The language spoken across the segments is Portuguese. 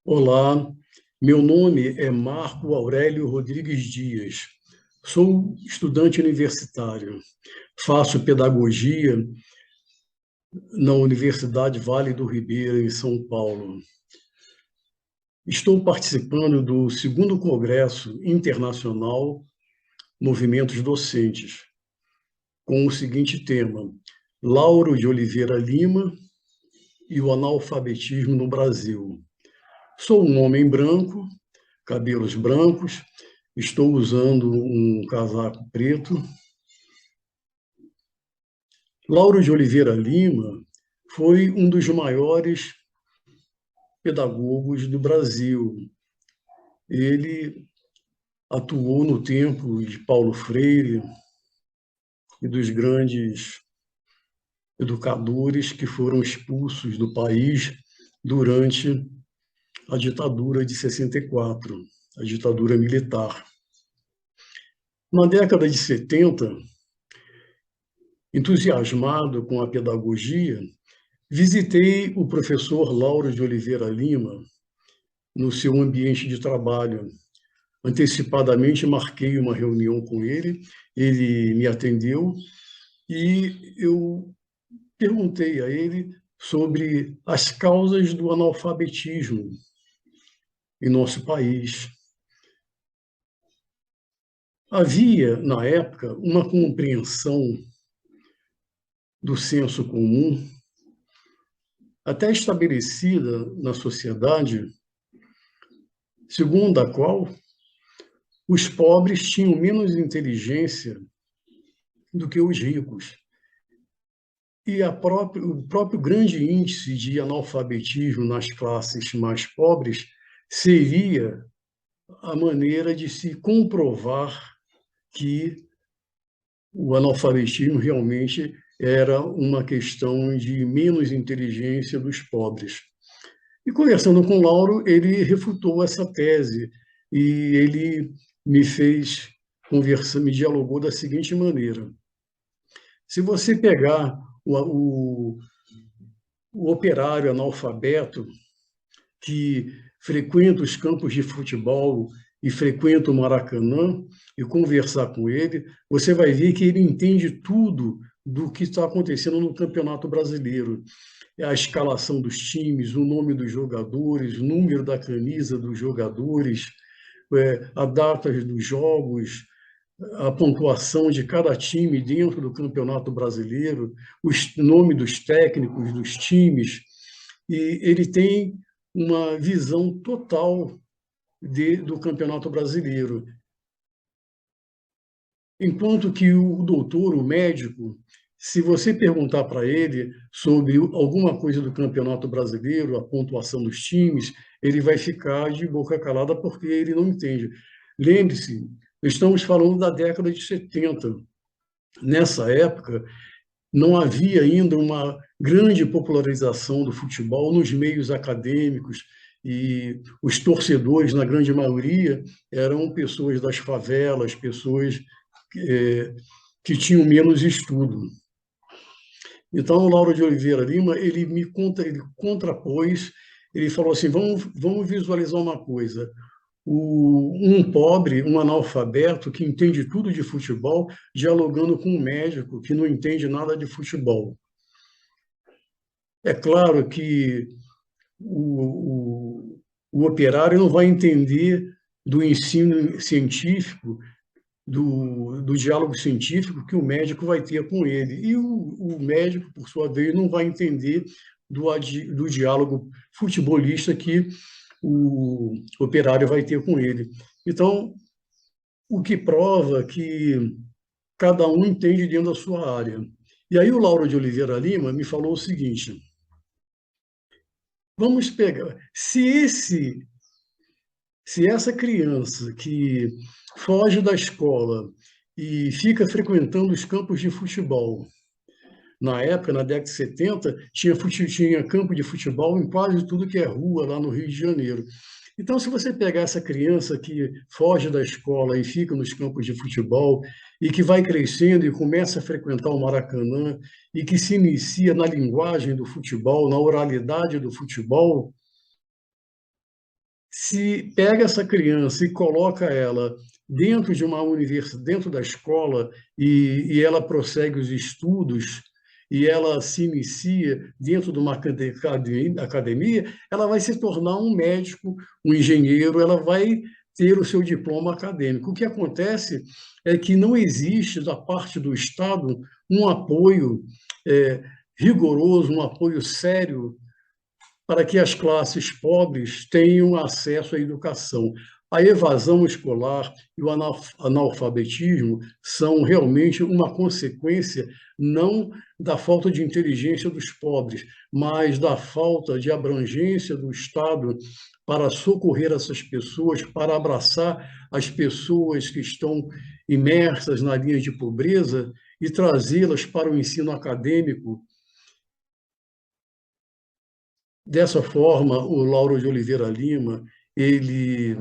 Olá, meu nome é Marco Aurélio Rodrigues Dias. Sou estudante universitário. Faço pedagogia na Universidade Vale do Ribeira, em São Paulo. Estou participando do segundo Congresso Internacional Movimentos Docentes, com o seguinte tema: Lauro de Oliveira Lima e o analfabetismo no Brasil. Sou um homem branco, cabelos brancos, estou usando um casaco preto. Lauro de Oliveira Lima foi um dos maiores pedagogos do Brasil. Ele atuou no tempo de Paulo Freire e dos grandes educadores que foram expulsos do país durante a ditadura de 64, a ditadura militar. Na década de 70, entusiasmado com a pedagogia, visitei o professor Lauro de Oliveira Lima no seu ambiente de trabalho. Antecipadamente marquei uma reunião com ele me atendeu e eu perguntei a ele sobre as causas do analfabetismo em nosso país. Havia, na época, uma compreensão do senso comum, até estabelecida na sociedade, segundo a qual os pobres tinham menos inteligência do que os ricos. E o próprio grande índice de analfabetismo nas classes mais pobres seria a maneira de se comprovar que o analfabetismo realmente era uma questão de menos inteligência dos pobres. E conversando com o Lauro, ele refutou essa tese e ele me fez conversar, me dialogou da seguinte maneira: se você pegar o operário analfabeto que frequenta os campos de futebol e frequenta o Maracanã e conversar com ele, você vai ver que ele entende tudo do que está acontecendo no Campeonato Brasileiro. A escalação dos times, o nome dos jogadores, o número da camisa dos jogadores, a data dos jogos, a pontuação de cada time dentro do Campeonato Brasileiro, o nome dos técnicos dos times, e ele tem uma visão total do Campeonato Brasileiro. Enquanto que o doutor, o médico, se você perguntar para ele sobre alguma coisa do Campeonato Brasileiro, a pontuação dos times, ele vai ficar de boca calada porque ele não entende. Lembre-se, estamos falando da década de 70. Nessa época, não havia ainda uma grande popularização do futebol nos meios acadêmicos e os torcedores, na grande maioria, eram pessoas das favelas, pessoas que tinham menos estudo. Então, o Lauro de Oliveira Lima, ele contrapôs, ele falou assim, vamos visualizar uma coisa, um pobre, um analfabeto que entende tudo de futebol, dialogando com um médico que não entende nada de futebol. É claro que o operário não vai entender do ensino científico, do diálogo científico que o médico vai ter com ele. E o médico, por sua vez, não vai entender do diálogo futebolista que o operário vai ter com ele. Então, o que prova que cada um entende dentro da sua área. E aí o Lauro de Oliveira Lima me falou o seguinte: vamos pegar, se essa criança que foge da escola e fica frequentando os campos de futebol, na época, na década de 70, tinha campo de futebol em quase tudo que é rua lá no Rio de Janeiro. Então, se você pegar essa criança que foge da escola e fica nos campos de futebol e que vai crescendo e começa a frequentar o Maracanã e que se inicia na linguagem do futebol, na oralidade do futebol, Se pega essa criança e coloca ela dentro de uma universidade, dentro da escola, e ela prossegue os estudos, e ela se inicia dentro de uma academia, ela vai se tornar um médico, um engenheiro, ela vai ter o seu diploma acadêmico. O que acontece é que não existe, da parte do Estado, um apoio rigoroso, um apoio sério para que as classes pobres tenham acesso à educação. A evasão escolar e o analfabetismo são realmente uma consequência não da falta de inteligência dos pobres, mas da falta de abrangência do Estado para socorrer essas pessoas, para abraçar as pessoas que estão imersas na linha de pobreza e trazê-las para o ensino acadêmico. Dessa forma, o Lauro de Oliveira Lima, ele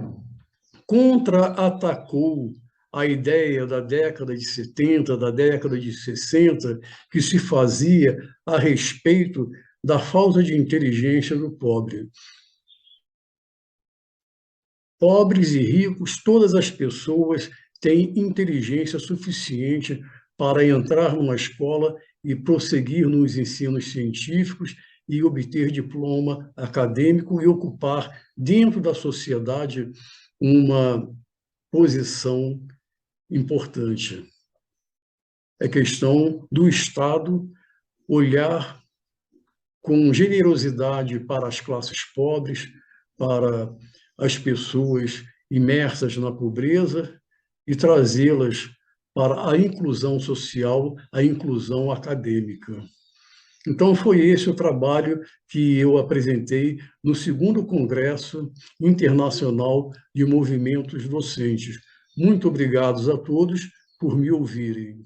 contra-atacou a ideia da década de 70, da década de 60, que se fazia a respeito da falta de inteligência do pobre. Pobres e ricos, todas as pessoas têm inteligência suficiente para entrar numa escola e prosseguir nos ensinos científicos e obter diploma acadêmico e ocupar dentro da sociedade uma posição importante. É questão do Estado olhar com generosidade para as classes pobres, para as pessoas imersas na pobreza e trazê-las para a inclusão social, a inclusão acadêmica. Então, foi esse o trabalho que eu apresentei no segundo Congresso Internacional de Movimentos Docentes. Muito obrigado a todos por me ouvirem.